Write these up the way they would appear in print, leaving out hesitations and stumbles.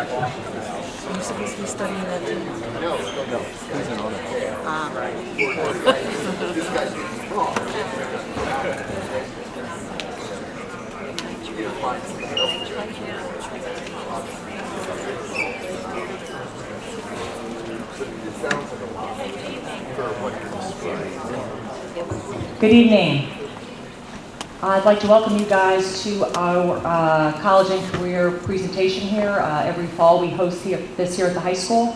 You're supposed to be studying that too. No, he's an honor. Good evening. I'd like to welcome you guys to our college and career presentation here. Every fall we host this here at the high school.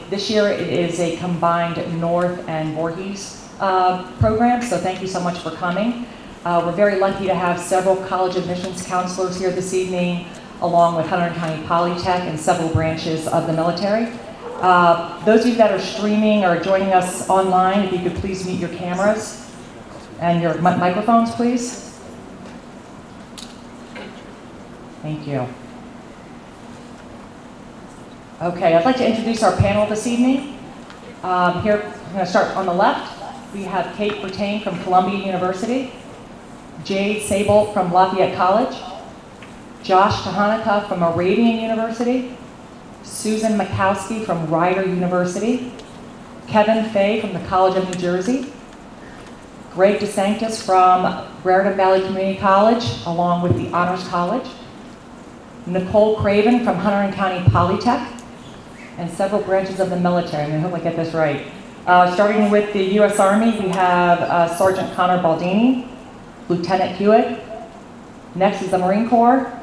This year it is a combined North and Voorhees program, so thank you so much for coming. We're very lucky to have several college admissions counselors here this evening, along with Hunterdon County Polytech and several branches of the military. Those of you that are streaming or joining us online, if you could please mute your cameras and your microphones, please. Thank you. Okay, I'd like to introduce our panel this evening. Here, I'm going to start on the left. We have Kate Bertain from Columbia University, Jade Sable from Lafayette College, Josh Kahanaka from Moravian University, Susan Makowski from Rider University, Kevin Fay from the College of New Jersey, Greg DeSanctis from Raritan Valley Community College, along with the Honors College, Nicole Craven from Hunterdon County Polytech, and several branches of the military. I hope I get this right. Starting with the U.S. Army, we have Sergeant Connor Baldini, Lieutenant Hewitt. Next is the Marine Corps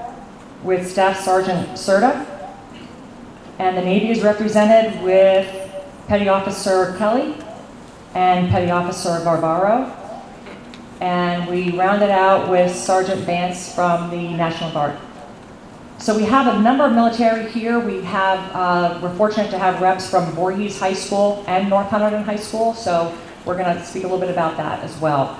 with Staff Sergeant Serta. And the Navy is represented with Petty Officer Kelly and Petty Officer Barbaro. And we round it out with Sergeant Vance from the National Guard. So we have a number of military here. We're fortunate to have reps from Voorhees High School and North Hunterdon High School, so we're going to speak a little bit about that as well.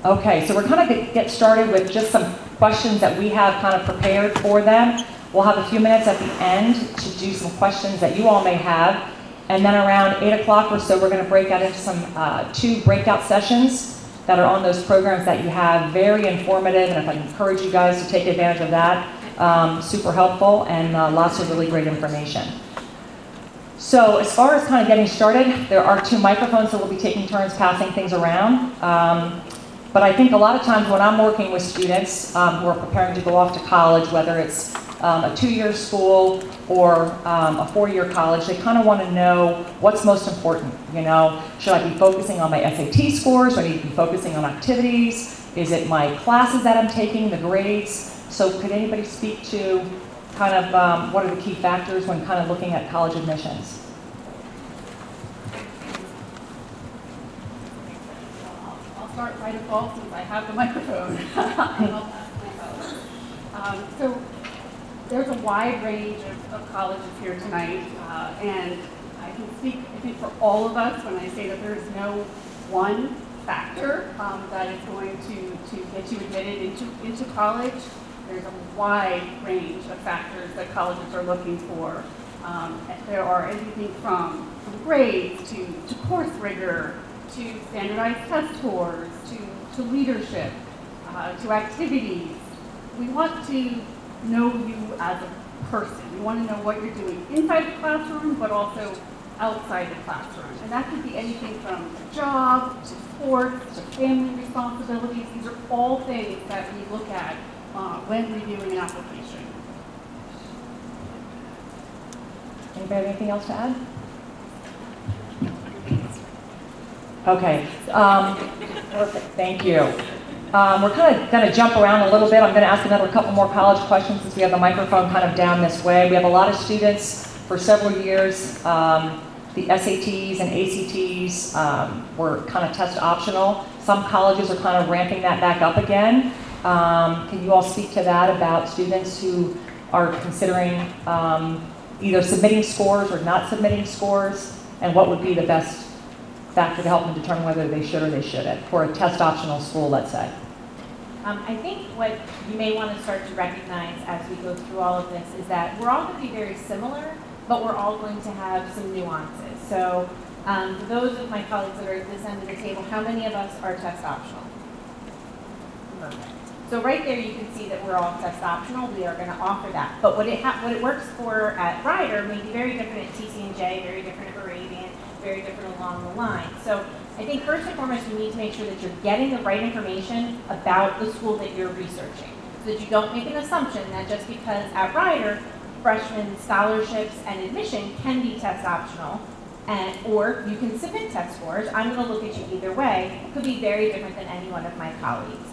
Okay, so we're kind of going to get started with just some questions that we have kind of prepared for them. We'll have a few minutes at the end to do some questions that you all may have. And then around 8 o'clock or so, we're going to break out into some 2 breakout sessions that are on those programs that you have. Very informative, and I encourage you guys to take advantage of that. Super helpful and lots of really great information. So as far as kind of getting started, there are 2 microphones, so we'll be taking turns passing things around. But I think a lot of times when I'm working with students who are preparing to go off to college, whether it's a 2-year school or a 4-year college, they kind of want to know what's most important. You know, should I be focusing on my SAT scores? Do I need to be focusing on activities? Is it my classes that I'm taking, the grades? So could anybody speak to kind of what are the key factors when kind of looking at college admissions? I'll start by default since I have the microphone. And I'll pass my phone. So there's a wide range of colleges here tonight, and I can speak, I think, for all of us when I say that there is no one factor that is going to get you admitted into college. There's a wide range of factors that colleges are looking for. There are everything from grades to course rigor, to standardized test scores, to leadership, to activities. We want to know you as a person. We want to know what you're doing inside the classroom, but also outside the classroom. And that could be anything from a job, to sports, to family responsibilities. These are all things that we look at when reviewing an application. Anybody have anything else to add? Okay, perfect, thank you. We're kind of going to jump around a little bit. I'm going to ask another couple more college questions since we have the microphone kind of down this way. We have a lot of students for several years. The SATs and ACTs were kind of test optional. Some colleges are kind of ramping that back up again. Can you all speak to that about students who are considering either submitting scores or not submitting scores, and what would be the best factor to help them determine whether they should or they shouldn't for a test optional school, let's say? I think what you may want to start to recognize as we go through all of this is that we're all going to be very similar, but we're all going to have some nuances. So for those of my colleagues that are at this end of the table, how many of us are test optional? Perfect. So right there, you can see that we're all test optional. We are going to offer that. But what it works for at Ryder may be very different at TC&J, very different at Moravian, very different along the line. So I think first and foremost, you need to make sure that you're getting the right information about the school that you're researching, so that you don't make an assumption that just because at Ryder, freshman scholarships and admission can be test optional, or you can submit test scores. I'm going to look at you either way. It could be very different than any one of my colleagues.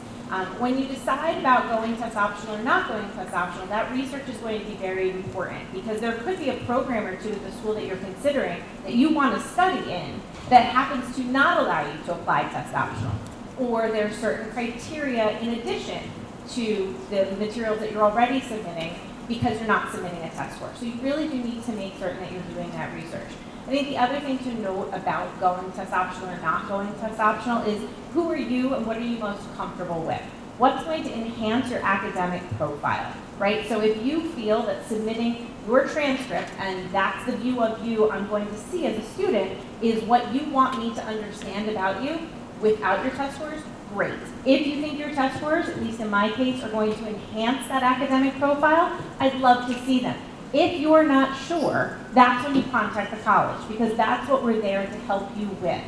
When you decide about going test optional or not going test optional, that research is going to be very important, because there could be a program or two at the school that you're considering that you want to study in that happens to not allow you to apply test optional, or there's certain criteria in addition to the materials that you're already submitting because you're not submitting a test score. So you really do need to make certain that you're doing that research. I think the other thing to note about going test optional or not going test optional is who are you and what are you most comfortable with? What's going to enhance your academic profile, right? So if you feel that submitting your transcript, and that's the view of you I'm going to see as a student, is what you want me to understand about you without your test scores, great. If you think your test scores, at least in my case, are going to enhance that academic profile, I'd love to see them. If you're not sure, that's when you contact the college, because that's what we're there to help you with.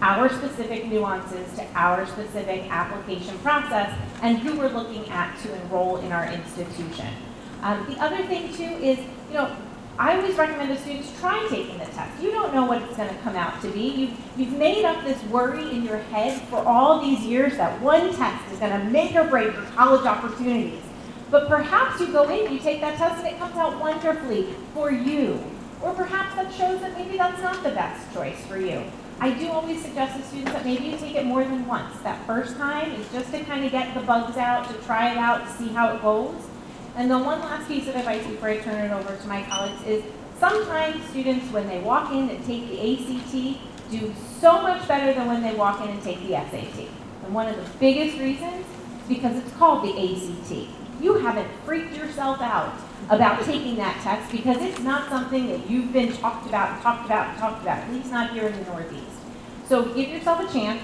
Our specific nuances to our specific application process and who we're looking at to enroll in our institution. The other thing too is, I always recommend to students try taking the test. You don't know what it's going to come out to be. You've made up this worry in your head for all these years that one test is going to make or break your college opportunities. But perhaps you go in, you take that test, and it comes out wonderfully for you. Or perhaps that shows that maybe that's not the best choice for you. I do always suggest to students that maybe you take it more than once. That first time is just to kind of get the bugs out, to try it out, to see how it goes. And then one last piece of advice before I turn it over to my colleagues is sometimes students, when they walk in and take the ACT, do so much better than when they walk in and take the SAT. And one of the biggest reasons is because it's called the ACT. You haven't freaked yourself out about taking that test because it's not something that you've been talked about, at least not here in the Northeast. So give yourself a chance,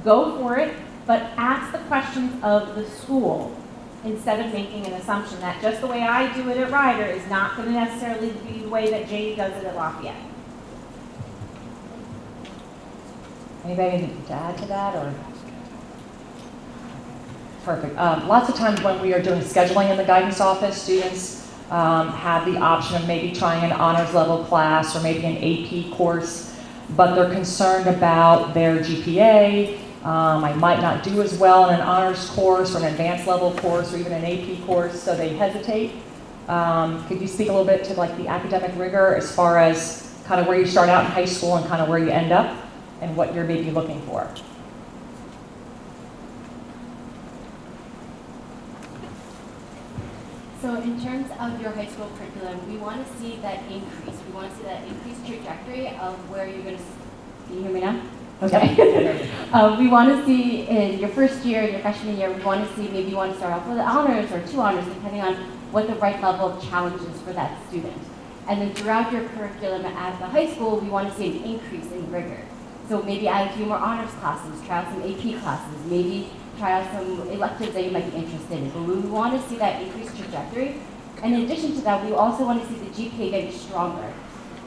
go for it, but ask the questions of the school instead of making an assumption that just the way I do it at Ryder is not going to necessarily be the way that Jay does it at Lafayette. Anybody to add to that, or? Perfect. Lots of times when we are doing scheduling in the guidance office, students have the option of maybe trying an honors level class or maybe an AP course, but they're concerned about their GPA. I might not do as well in an honors course or an advanced level course or even an AP course, so they hesitate. Could you speak a little bit to like the academic rigor as far as kind of where you start out in high school and kind of where you end up and what you're maybe looking for? So in terms of your high school curriculum, we want to see that increase. We want to see that increased trajectory of where you're going to, can you hear me now? Okay. We want to see in your first year, your freshman year, we want to see maybe you want to start off with honors or 2 honors, depending on what the right level of challenge is for that student. And then throughout your curriculum at the high school, we want to see an increase in rigor. So maybe add a few more honors classes, try out some AP classes, maybe try out some electives that you might be interested in. But we want to see that increased trajectory. And in addition to that, we also want to see the GPA getting stronger.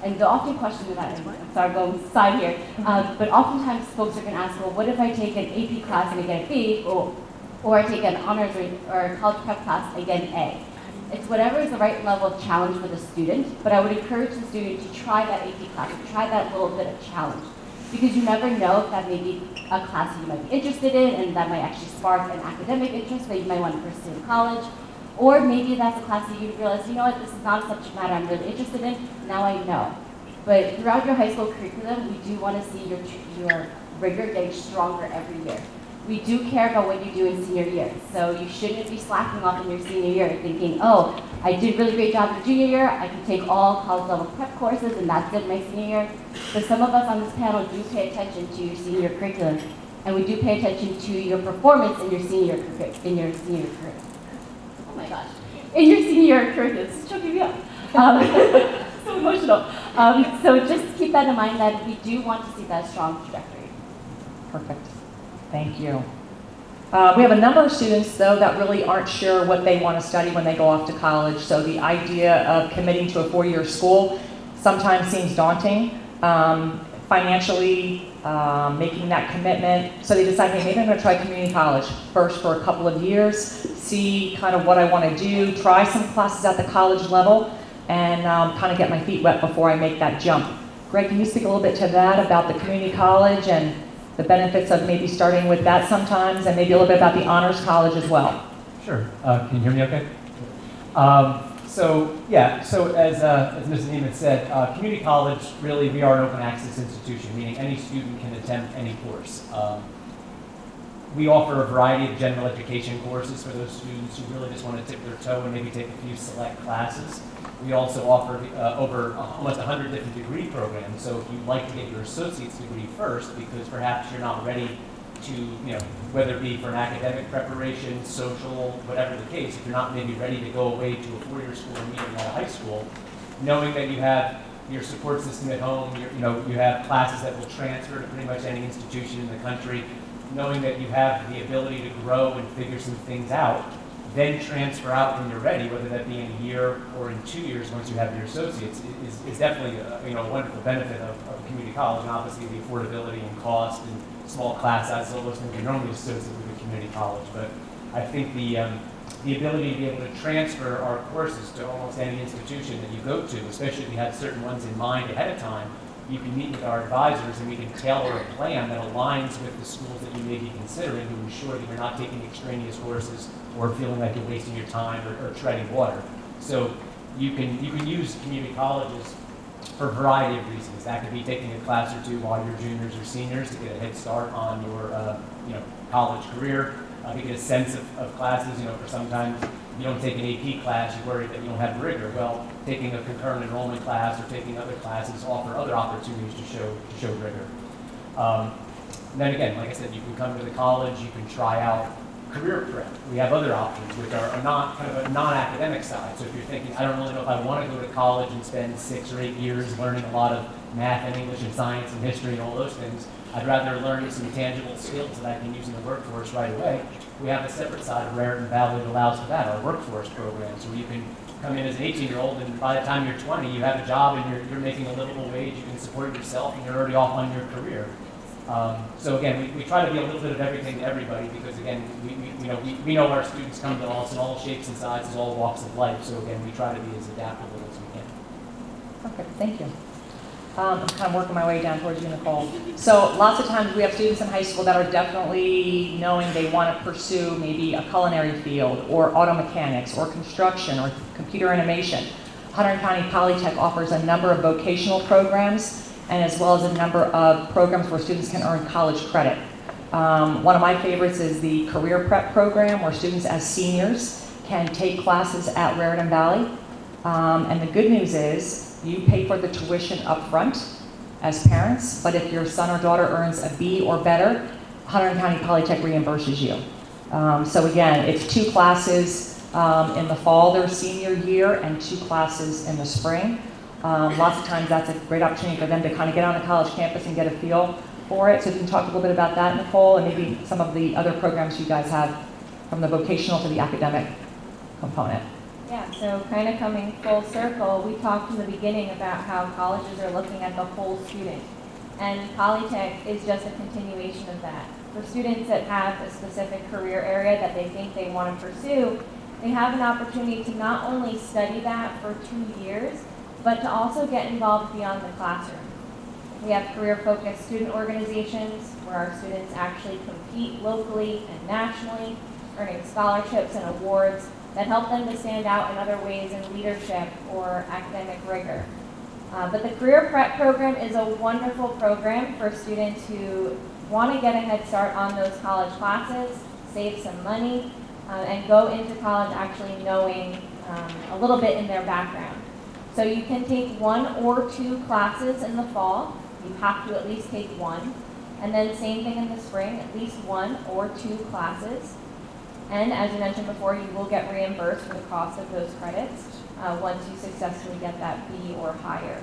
And the often question that, I'm sorry, going side here, but oftentimes folks are going to ask, well, what if I take an AP class and I get a B, or I take an honors or a college prep class and I get an A? It's whatever is the right level of challenge for the student, but I would encourage the student to try that AP class, to try that little bit of challenge. Because you never know if that may be a class that you might be interested in and that might actually spark an academic interest that you might want to pursue in college. Or maybe that's a class that you realize, you know what, this is not a subject matter I'm really interested in, now I know. But throughout your high school curriculum, we do want to see your rigor getting stronger every year. We do care about what you do in senior year, so you shouldn't be slacking off in your senior year thinking, oh, I did a really great job in junior year, I can take all college level prep courses and that's it my senior year. But some of us on this panel do pay attention to your senior curriculum, and we do pay attention to your performance in your senior curriculum. Oh my gosh. In your senior curriculum, this is choking me up. So emotional. So just keep that in mind that we do want to see that strong trajectory. Perfect. Thank you. We have a number of students, though, that really aren't sure what they want to study when they go off to college. So the idea of committing to a four-year school sometimes seems daunting. Financially, making that commitment. So they decide, hey, maybe I'm going to try community college first for a couple of years, see kind of what I want to do, try some classes at the college level, and kind of get my feet wet before I make that jump. Greg, can you speak a little bit to that about the community college and the benefits of maybe starting with that sometimes, and maybe a little bit about the honors college as well? Sure. Can you hear me okay? So as Ms. Neiman said, community college, really, we are an open access institution, meaning any student can attempt any course. We offer a variety of general education courses for those students who really just want to dip their toe and maybe take a few select classes. We also offer over almost 100 different degree programs. So if you'd like to get your associate's degree first, because perhaps you're not ready to, whether it be for an academic preparation, social, whatever the case, if you're not maybe ready to go away to a four-year school immediately out of high school, knowing that you have your support system at home, you have classes that will transfer to pretty much any institution in the country, knowing that you have the ability to grow and figure some things out, then transfer out when you're ready, whether that be in a year or in 2 years once you have your associates, is definitely a wonderful benefit of community college, and obviously the affordability and cost and small class sizes, all those things are normally associated with a community college. But I think the ability to be able to transfer our courses to almost any institution that you go to, especially if you have certain ones in mind ahead of time, you can meet with our advisors and we can tailor a plan that aligns with the schools that you may be considering to ensure that you're not taking extraneous courses or feeling like you're wasting your time or treading water. So you can use community colleges for a variety of reasons. That could be taking a class or two while you're juniors or seniors to get a head start on your college career, to get a sense of classes. For sometimes you don't take an AP class, you worry that you don't have rigor. Well, taking a concurrent enrollment class or taking other classes offer other opportunities to show rigor. And then again, like I said, you can come to the college, you can try out career prep. We have other options which are not kind of a non-academic side. So if you're thinking, I don't really know if I want to go to college and spend 6 or 8 years learning a lot of math and English and science and history and all those things, I'd rather learn some tangible skills that I can use in the workforce right away. We have a separate side of Raritan Valley that allows for that, our workforce programs, where you can come in as an 18-year-old and by the time you're 20, you have a job and you're making a livable wage, you can support yourself, and you're already off on your career. So again, we try to be a little bit of everything to everybody because again, we know our students come to us in all shapes and sizes, all walks of life. So again, we try to be as adaptable as we can. Okay, thank you. I'm kind of working my way down towards you, Nicole. So lots of times we have students in high school that are definitely knowing they want to pursue maybe a culinary field or auto mechanics or construction or computer animation. Hunterdon County Polytech offers a number of vocational programs and as well as a number of programs where students can earn college credit. One of my favorites is the career prep program where students as seniors can take classes at Raritan Valley. And the good news is you pay for the tuition up front as parents, but if your son or daughter earns a B or better, Hunterdon County Polytech reimburses you. So again, it's 2 classes in the fall, their senior year, and 2 classes in the spring. Lots of times that's a great opportunity for them to kind of get on a college campus and get a feel for it. So if you can talk a little bit about that, Nicole, and maybe some of the other programs you guys have from the vocational to the academic component. Yeah, so kind of coming full circle, we talked in the beginning about how colleges are looking at the whole student. And Polytech is just a continuation of that. For students that have a specific career area that they think they want to pursue, they have an opportunity to not only study that for 2 years, but to also get involved beyond the classroom. We have career-focused student organizations where our students actually compete locally and nationally, earning scholarships and awards that help them to stand out in other ways in leadership or academic rigor. But the Career Prep program is a wonderful program for students who want to get a head start on those college classes, save some money, and go into college actually knowing a little bit in their background. So you can take 1 or 2 classes in the fall. You have to at least take 1. And then same thing in the spring, at least 1 or 2 classes. And as you mentioned before, you will get reimbursed for the cost of those credits once you successfully get that B or higher.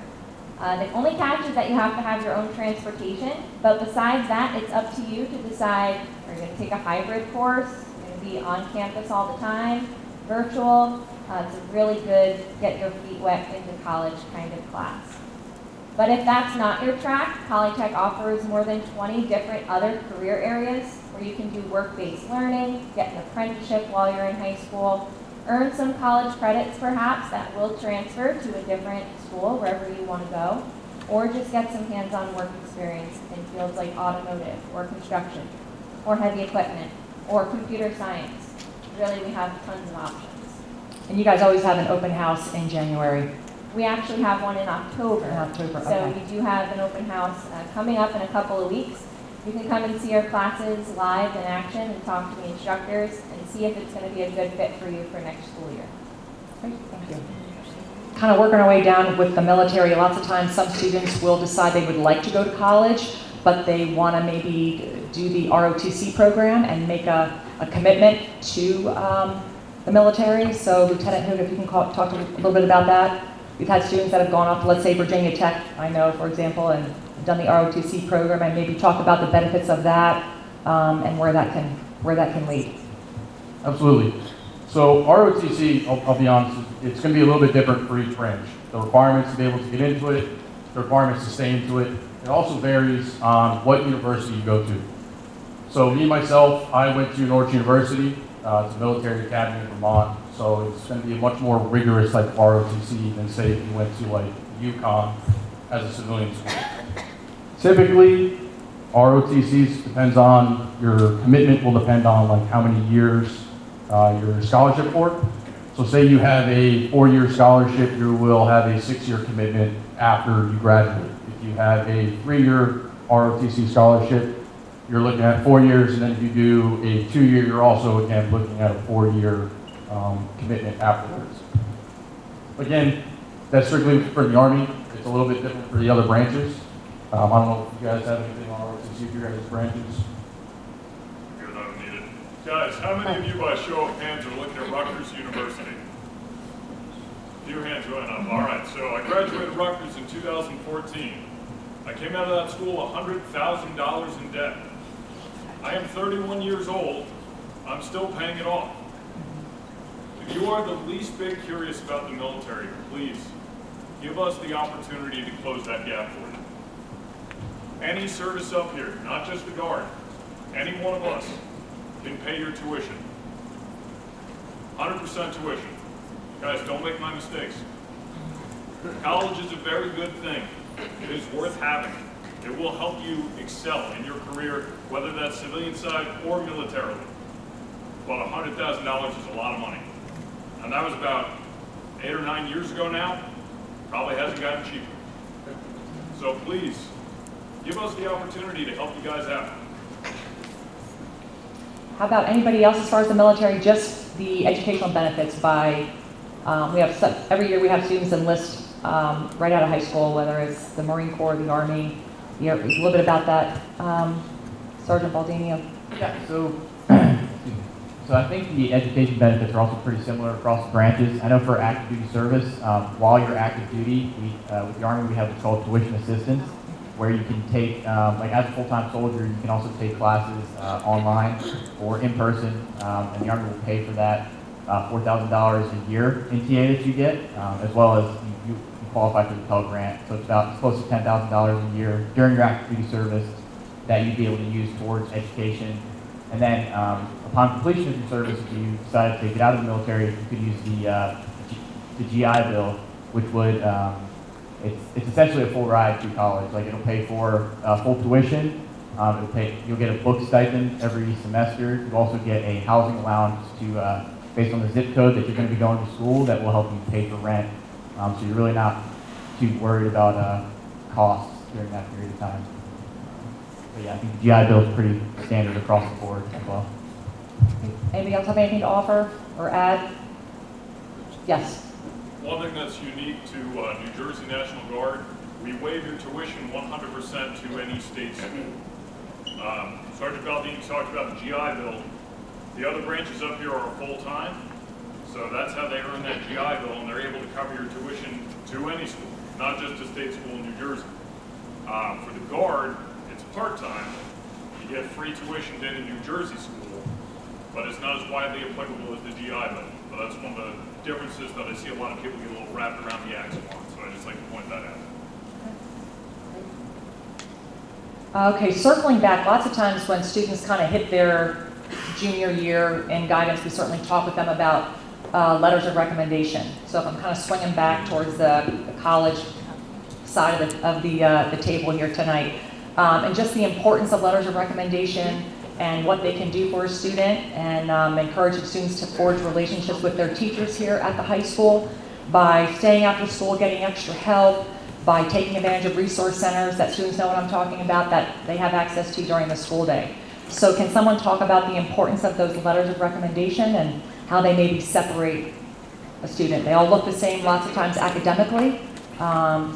The only catch is that you have to have your own transportation, but besides that, it's up to you to decide, are you going to take a hybrid course, you're going to be on campus all the time, virtual. It's a really good get your feet wet into college kind of class. But if that's not your track, Polytech offers more than 20 different other career areas where you can do work-based learning, get an apprenticeship while you're in high school, earn some college credits perhaps that will transfer to a different school wherever you want to go, or just get some hands-on work experience in fields like automotive or construction or heavy equipment or computer science. Really, we have tons of options. And you guys always have an open house in January. We actually have one in October. In October, So okay. we do have an open house coming up in a couple of weeks. You can come and see our classes live in action and talk to the instructors and see if it's going to be a good fit for you for next school year. Great, thank you. Kind of working our way down with the military. Lots of times some students will decide they would like to go to college, but they want to maybe do the ROTC program and make a commitment to the military. So Lieutenant Hood, if you can talk a little bit about that. We've had students that have gone off to, let's say, Virginia Tech, I know, for example, and done the ROTC program, and maybe talk about the benefits of that and where that can lead. Absolutely. So ROTC, I'll be honest, it's going to be a little bit different for each branch. The requirements to be able to get into it, the requirements to stay into it. It also varies on what university you go to. So me, myself, I went to Norwich University. It's a military academy in Vermont. So it's going to be a much more rigorous type of ROTC than, say, if you went to like UConn as a civilian school. Typically, ROTCs depends on your commitment will depend on like how many years your scholarship for. So say you have a 4-year scholarship, you will have a 6-year commitment after you graduate. If you have a 3-year ROTC scholarship, you're looking at 4 years, and then if you do a 2-year, you're also again looking at a 4-year commitment afterwards. Again, that's strictly for the Army. It's a little bit different for the other branches. I don't know if you guys have anything on ROTC for your guys' branches. Good, I don't need it. Guys, how many of you by show of hands are looking at Rutgers University? A few hands going up. All right, so I graduated Rutgers in 2014. I came out of that school $100,000 in debt. I am 31 years old. I'm still paying it off. If you are the least bit curious about the military, please give us the opportunity to close that gap for you. Any service up here, not just the Guard, any one of us can pay your tuition. 100% tuition. Guys, don't make my mistakes. College is a very good thing. It is worth having. It will help you excel in your career, whether that's civilian side or militarily. But $100,000 is a lot of money. And that was about 8 or 9 years ago now. Probably hasn't gotten cheaper. So please, give us the opportunity to help you guys out. How about anybody else as far as the military, just the educational benefits by, every year we have students enlist right out of high school, whether it's the Marine Corps, the Army, a little bit about that. Sergeant Baldini. Yeah, so I think the education benefits are also pretty similar across the branches. I know for active duty service, while you're active duty, with the Army we have what's called tuition assistance, where you can take, like as a full-time soldier, you can also take classes online or in person, and the Army will pay for that $4,000 a year in TA that you get, as well as you qualify for the Pell Grant. So it's close to $10,000 a year during your active duty service that you'd be able to use towards education. And then upon completion of your service, if you decided to get out of the military, you could use the GI Bill, which would, it's essentially a full ride through college. Like it'll pay for full tuition, you'll get a book stipend every semester. You also get a housing allowance based on the zip code that you're going to be going to school that will help you pay for rent. So you're really not too worried about costs during that period of time. But yeah, I think the GI Bill is pretty standard across the board as well. Anybody else have anything to offer or add? Yes. One thing that's unique to New Jersey National Guard, we waive your tuition 100% to any state school. Sergeant Baldini talked about the GI Bill. The other branches up here are full-time, so that's how they earn that GI Bill, and they're able to cover your tuition to any school. not just a state school in New Jersey. For the guard, it's part-time. You get free tuition in a New Jersey school, but it's not as widely applicable as the GI level. But that's one of the differences that I see a lot of people get a little wrapped around the axle on, so I just like to point that out. Okay, circling back, lots of times when students kind of hit their junior year in guidance, we certainly talk with them about letters of recommendation. So if I'm kind of swinging back towards the college side of the table here tonight, and just the importance of letters of recommendation and what they can do for a student, and encouraging students to forge relationships with their teachers here at the high school by staying after school, getting extra help, by taking advantage of resource centers that students know what I'm talking about, that they have access to during the school day. So can someone talk about the importance of those letters of recommendation and how they maybe separate a student? They all look the same lots of times academically,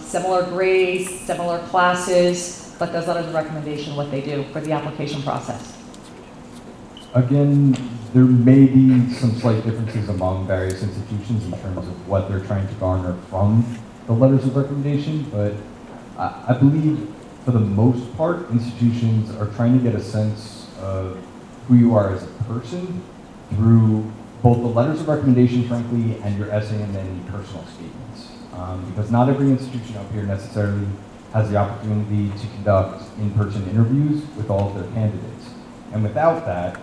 similar grades, similar classes, but those letters of recommendation, what they do for the application process. Again, there may be some slight differences among various institutions in terms of what they're trying to garner from the letters of recommendation, but I believe for the most part, institutions are trying to get a sense of who you are as a person through both the letters of recommendation, frankly, and your essay and then personal statements. Because not every institution up here necessarily has the opportunity to conduct in-person interviews with all of their candidates. And without that,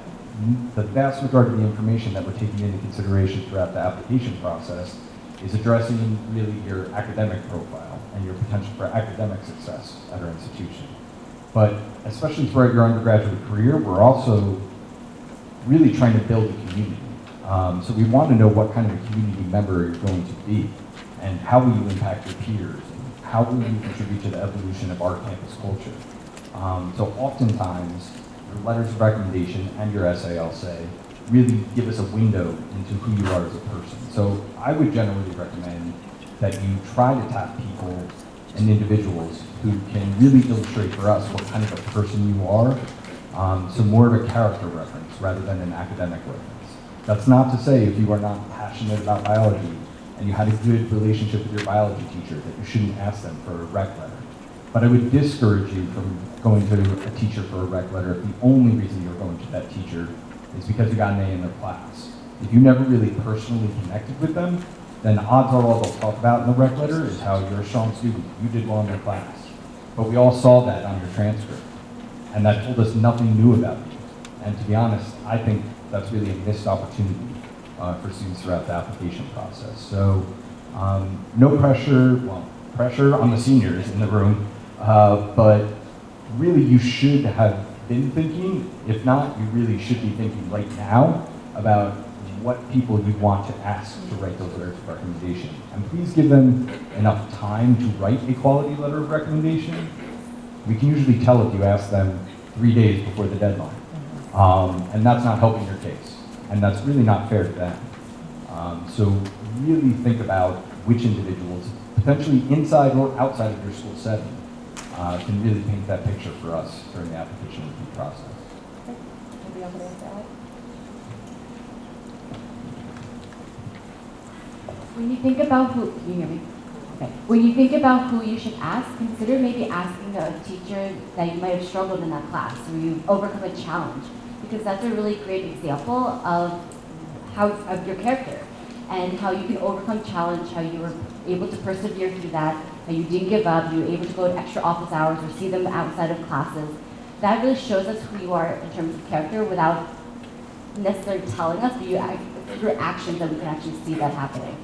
the vast majority of the information that we're taking into consideration throughout the application process is addressing really your academic profile and your potential for academic success at our institution. But especially throughout your undergraduate career, we're also really trying to build a community. So we want to know what kind of a community member you're going to be, and how will you impact your peers, and how will you contribute to the evolution of our campus culture. So oftentimes, your letters of recommendation and your essay, I'll say, really give us a window into who you are as a person. So I would generally recommend that you try to tap people and individuals who can really illustrate for us what kind of a person you are, so more of a character reference rather than an academic reference. That's not to say if you are not passionate about biology and you had a good relationship with your biology teacher that you shouldn't ask them for a rec letter. But I would discourage you from going to a teacher for a rec letter if the only reason you're going to that teacher is because you got an A in their class. If you never really personally connected with them, then odds are all they'll talk about in the rec letter is how you're a strong student, you did well in their class. But we all saw that on your transcript, and that told us nothing new about you. And to be honest, I think that's really a missed opportunity for students throughout the application process. So no pressure, well, pressure on the seniors in the room, but really you should have been thinking. If not, you really should be thinking right now about what people you want to ask to write those letters of recommendation. And please give them enough time to write a quality letter of recommendation. We can usually tell if you ask them 3 days before the deadline. And that's not helping your case. And that's really not fair to them. So really think about which individuals, potentially inside or outside of your school setting, can really paint that picture for us during the application review process. Anybody else want to add? When you think about who, can you hear me? Okay. When you think about who you should ask, consider maybe asking a teacher that you might have struggled in that class, or you've overcome a challenge, because that's a really great example of your character and how you can overcome challenge, how you were able to persevere through that, how you didn't give up, you were able to go to extra office hours or see them outside of classes. That really shows us who you are in terms of character without necessarily telling us, but through actions that we can actually see that happening.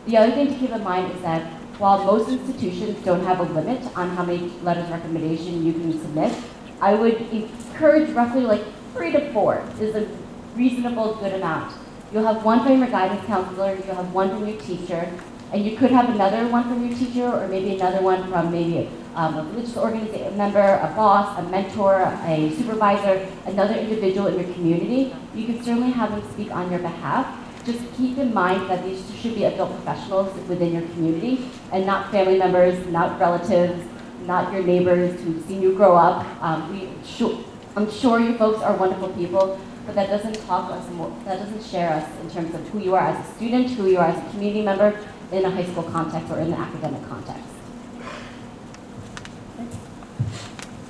The other thing to keep in mind is that while most institutions don't have a limit on how many letters of recommendation you can submit, I would encourage roughly like 3 to 4 is a reasonable good amount. You'll have one from your guidance counselor, you'll have one from your teacher, and you could have another one from your teacher, or maybe another one from maybe a religious organization member, a boss, a mentor, a supervisor, another individual in your community. You can certainly have them speak on your behalf. Just keep in mind that these should be adult professionals within your community and not family members, not relatives, not your neighbors who've seen you grow up. I'm sure you folks are wonderful people, but that doesn't share us in terms of who you are as a student, who you are as a community member, in a high school context or in the academic context.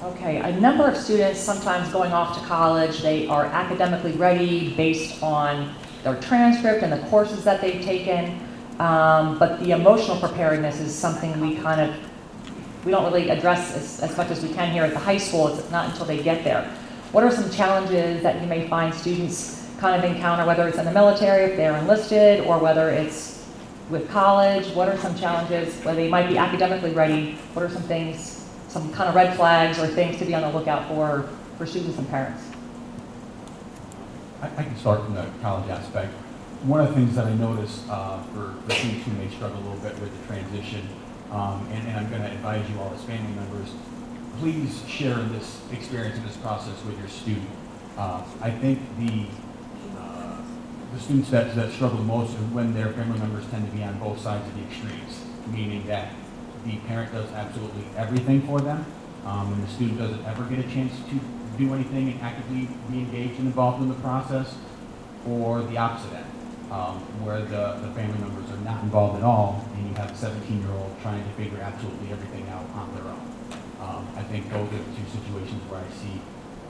Okay, a number of students sometimes going off to college, they are academically ready based on their transcript and the courses that they've taken, but the emotional preparedness is something we don't really address as much as we can here at the high school. It's not until they get there. What are some challenges that you may find students kind of encounter, whether it's in the military, if they're enlisted, or whether it's with college? What are some challenges where they might be academically ready? What are some things, some kind of red flags or things to be on the lookout for students and parents? I can start from the college aspect. One of the things that I notice for students who may struggle a little bit with the transition, and I'm going to advise you all as family members, please share this experience and this process with your student. I think the students that struggle the most is when their family members tend to be on both sides of the extremes, meaning that the parent does absolutely everything for them, and the student doesn't ever get a chance to do anything and actively be engaged and involved in the process, or the opposite end, where the family members are not involved at all, and you have a 17-year-old trying to figure absolutely everything out on their own. I think those are the two situations where I see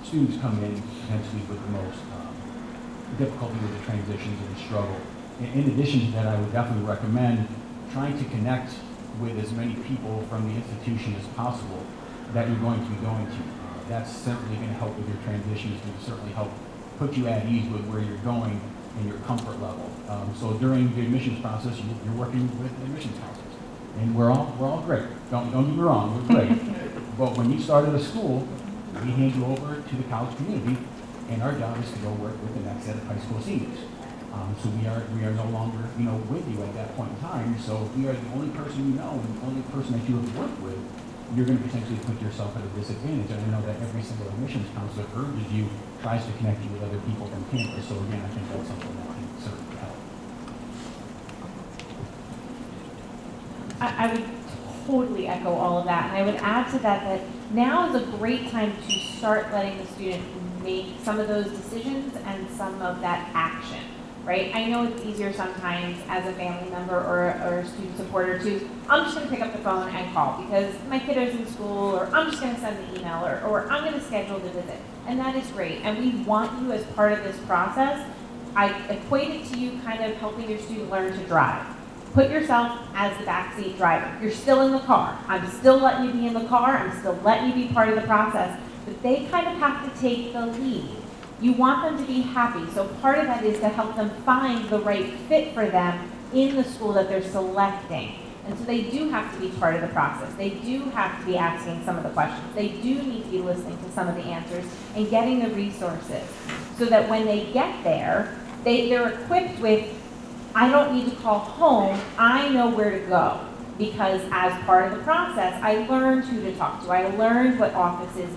students come in potentially with the most difficulty with the transitions and the struggle. In addition to that, I would definitely recommend trying to connect with as many people from the institution as possible that you're going to be going to. That's certainly going to help with your transition. It's going to certainly help put you at ease with where you're going and your comfort level. So during the admissions process, you're working with admissions counselors, and we're all great. Don't get me wrong, we're great. But when you start at a school, we hand you over to the college community, and our job is to go work with the next set of high school seniors. So we are no longer with you at that point in time. So if we are the only person you know and the only person that you have worked with, you're going to potentially put yourself at a disadvantage. And I know that every single admissions counselor urges you, tries to connect you with other people from campus. So again, I think that's something that can certainly help. I would totally echo all of that. And I would add to that now is a great time to start letting the student make some of those decisions and some of that action, right? I know it's easier sometimes as a family member or a student supporter to, I'm just going to pick up the phone and call because my kiddo's in school, or I'm just going to send the email, or I'm going to schedule the visit. And that is great. And we want you as part of this process. I equate it to you kind of helping your student learn to drive. Put yourself as the backseat driver. You're still in the car. I'm still letting you be in the car. I'm still letting you be part of the process. But they kind of have to take the lead. You want them to be happy. So part of that is to help them find the right fit for them in the school that they're selecting. And so they do have to be part of the process. They do have to be asking some of the questions. They do need to be listening to some of the answers and getting the resources so that when they get there, they're equipped with, I don't need to call home, I know where to go. Because as part of the process, I learned who to talk to. I learned what offices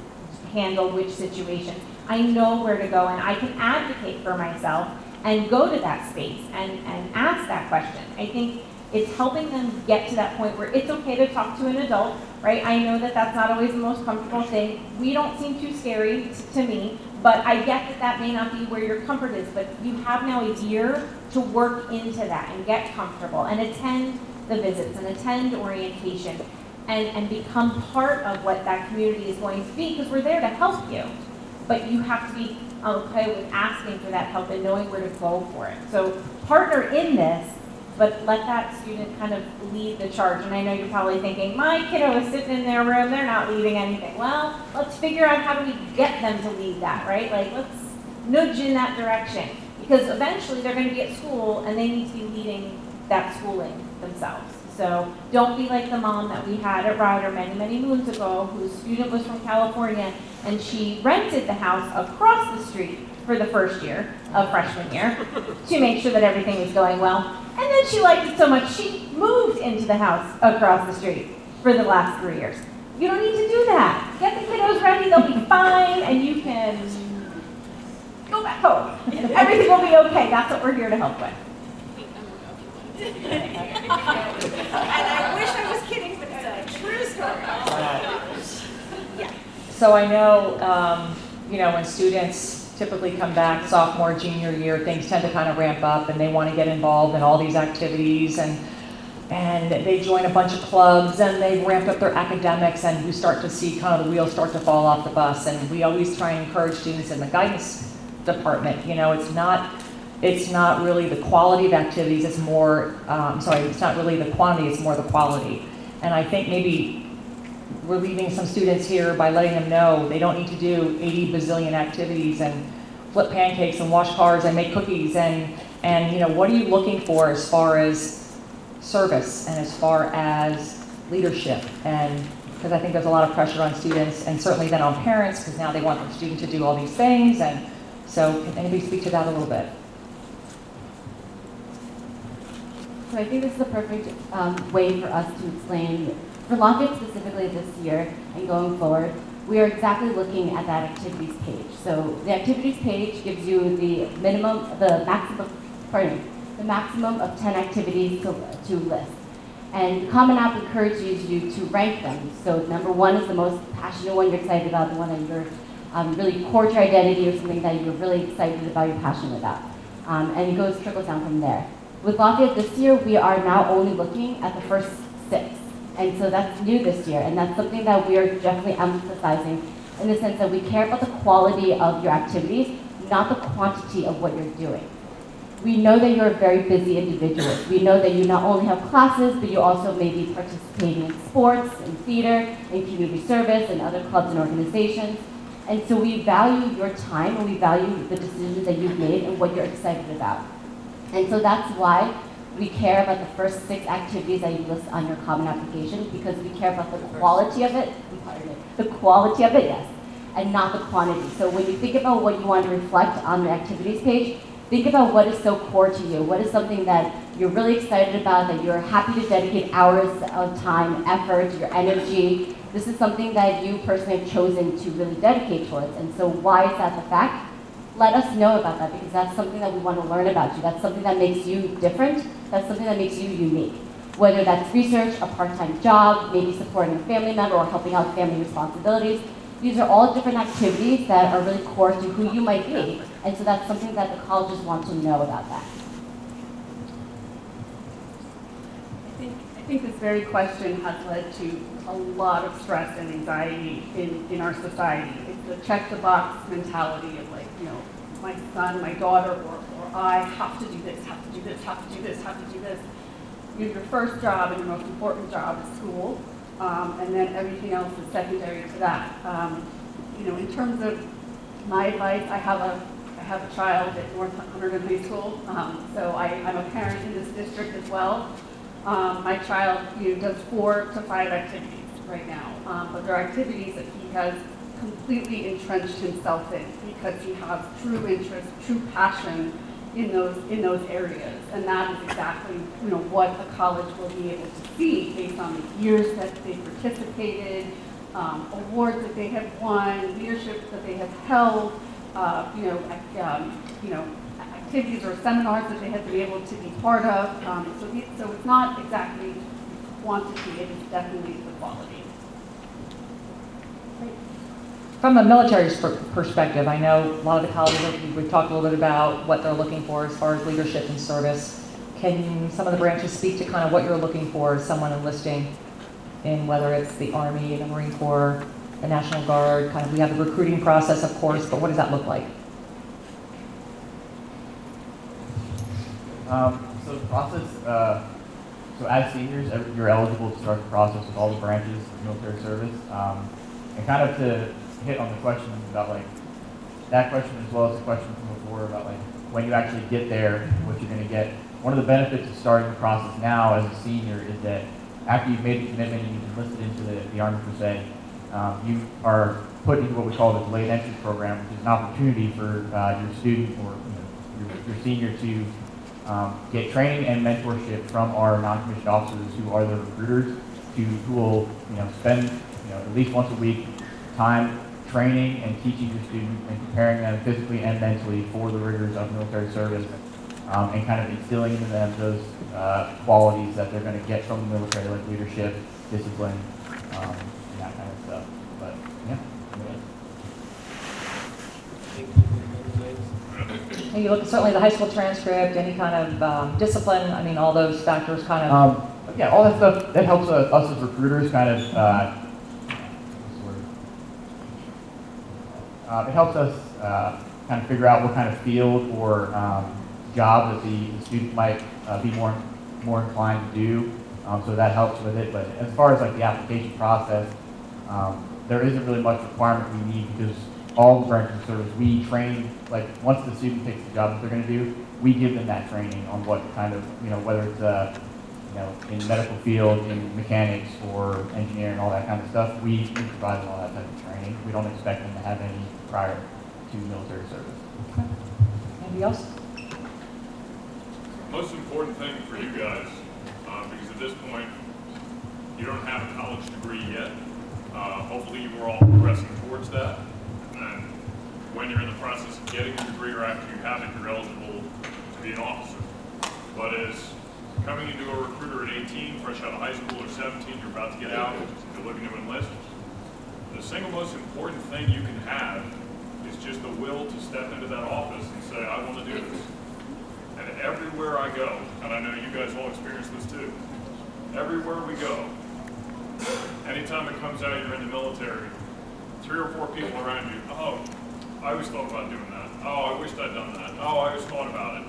handle which situations. I know where to go, and I can advocate for myself and go to that space and ask that question. I think it's helping them get to that point where it's okay to talk to an adult, right? I know that that's not always the most comfortable thing. We don't seem too scary to me, but I get that that may not be where your comfort is, but you have now a year to work into that and get comfortable and attend the visits and attend orientation and become part of what that community is going to be, because we're there to help you. But you have to be okay with asking for that help and knowing where to go for it. So partner in this, but let that student kind of lead the charge. And I know you're probably thinking, my kiddo is sitting in their room, they're not leading anything. Well, let's figure out how do we get them to lead that, right? Like, let's nudge in that direction. Because eventually they're going to be at school and they need to be leading that schooling themselves. So don't be like the mom that we had at Ryder many, many moons ago, whose student was from California, and she rented the house across the street for the first year of freshman year to make sure that everything was going well. And then she liked it so much, she moved into the house across the street for the last 3 years. You don't need to do that. Get the kiddos ready, they'll be fine, and you can go back home. And everything will be okay. That's what we're here to help with. And I wish I was kidding, but it's a true story. Yeah. So I know, when students typically come back sophomore, junior year, things tend to kind of ramp up and they want to get involved in all these activities. And and they join a bunch of clubs and they ramped up their academics, and we start to see kind of the wheels start to fall off the bus. And we always try and encourage students in the guidance department. You know, it's not really the quality of activities, it's more, it's not really the quantity, it's more the quality. And I think maybe we're leaving some students here by letting them know they don't need to do 80 bazillion activities and flip pancakes and wash cars and make cookies and you know, what are you looking for as far as service and as far as leadership? And because I think there's a lot of pressure on students and certainly then on parents, because now they want their student to do all these things. And so can anybody speak to that a little bit? So I think this is the perfect way for us to explain, for Lafayette specifically this year and going forward, we are exactly looking at that activities page. So the activities page gives you the maximum of 10 activities to list. And Common App encourages you to rank them. So number 1 is the most passionate one you're excited about, the one that you're really core to your identity or something that you're really excited about, you're passionate about. And it trickles down from there. With Lafayette this year, we are now only looking at the first 6. And so that's new this year, and that's something that we are definitely emphasizing in the sense that we care about the quality of your activities, not the quantity of what you're doing. We know that you're very busy individuals. We know that you not only have classes, but you also may be participating in sports, in theater, in community service, and other clubs and organizations. And so we value your time, and we value the decisions that you've made and what you're excited about. And so that's why we care about the first 6 activities that you list on your Common application, because we care about the quality of it, yes, and not the quantity. So when you think about what you want to reflect on the activities page, think about what is so core to you. What is something that you're really excited about, that you're happy to dedicate hours of time, effort, your energy. This is something that you personally have chosen to really dedicate towards. And so why is that the fact? Let us know about that, because that's something that we want to learn about you. That's something that makes you different. That's something that makes you unique. Whether that's research, a part-time job, maybe supporting a family member or helping out family responsibilities. These are all different activities that are really core to who you might be. And so that's something that the colleges want to know about that. I think this very question has led to a lot of stress and anxiety in our society. It's the check the box mentality of, like, you know, my son, my daughter, or I have to do this, have to do this, have to do this, have to do this. Your first job and your most important job is school, and then everything else is secondary to that. You know, in terms of my advice, I have a child at North Hunterdon High School, so I'm a parent in this district as well. My child, does 4 to 5 activities right now, but there are activities that he has completely entrenched himself in because he has true interest, true passion in those areas, and that is exactly what a college will be able to see based on the years that they participated, awards that they have won, leadership that they have held, activities or seminars that they have been able to be part of. So it's not exactly quantity; it is definitely the quality. From a military perspective, I know a lot of the colleges, we've talked a little bit about what they're looking for as far as leadership and service. Can some of the branches speak to kind of what you're looking for as someone enlisting in, whether it's the Army, the Marine Corps, the National Guard? Kind of, we have the recruiting process, of course, but what does that look like? So the process, so as seniors, you're eligible to start the process with all the branches of military service. And kind of to hit on the question about, like, that question as well as the question from before about, like, when you actually get there, what you're going to get. One of the benefits of starting the process now as a senior is that after you've made the commitment and you've enlisted into the Army per se, you are put into what we call the delayed entry program, which is an opportunity for your student or your senior to get training and mentorship from our non-commissioned officers who are the recruiters, who will spend at least once a week time training and teaching your student and preparing them physically and mentally for the rigors of military service, and kind of instilling into them those qualities that they're going to get from the military, like leadership, discipline, and that kind of stuff. But yeah. And you look at certainly the high school transcript, any kind of discipline. I mean, all those factors kind of. yeah, all that stuff, that helps us as recruiters kind of, what's the word? It helps us kind of figure out what kind of field or job that the student might be more inclined to do. So that helps with it. But as far as like the application process, there isn't really much requirement we need because all the branches of service, we train, like once the student picks the job that they're going to do, we give them that training on what kind of, whether it's in medical field, in mechanics or engineering, all that kind of stuff, we provide them all that type of training. We don't expect them to have any prior to military service. Anybody else? Most important thing for you guys, because at this point, you don't have a college degree yet. Hopefully you are all progressing towards that. And when you're in the process of getting your degree or after you have it, you're eligible to be an officer. But as coming into a recruiter at 18, fresh out of high school, or 17, you're about to get out, you're looking to enlist, the single most important thing you can have is just the will to step into that office and say, I want to do this. And everywhere I go, and I know you guys all experience this too, everywhere we go, anytime it comes out you're in the military, 3 or 4 people around you, oh, I always thought about doing that. Oh, I wished I'd done that. Oh, I always thought about it.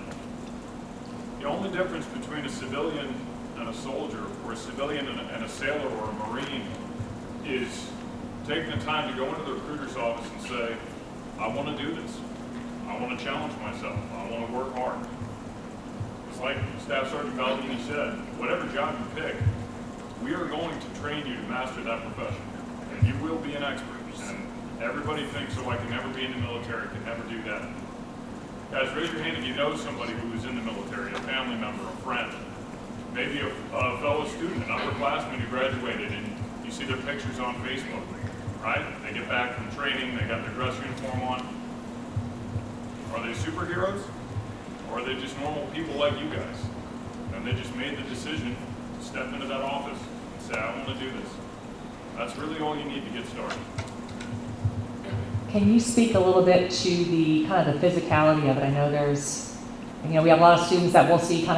The only difference between a civilian and a soldier, or a civilian and a sailor or a Marine, is taking the time to go into the recruiter's office and say, I want to do this. I want to challenge myself. I want to work hard. It's like Staff Sergeant Baldini said, whatever job you pick, we are going to train you to master that profession. And you will be an expert. And everybody thinks, oh, I can never be in the military, can never do that. Guys, raise your hand if you know somebody who was in the military, a family member, a friend, maybe a fellow student, an upperclassman who graduated, and you see their pictures on Facebook, right? They get back from training, they got their dress uniform on. Are they superheroes? Or are they just normal people like you guys? And they just made the decision to step into that office and say, I want to do this. That's really all you need to get started. Can you speak a little bit to the kind of the physicality of it? I know there's, we have a lot of students that we'll see kind of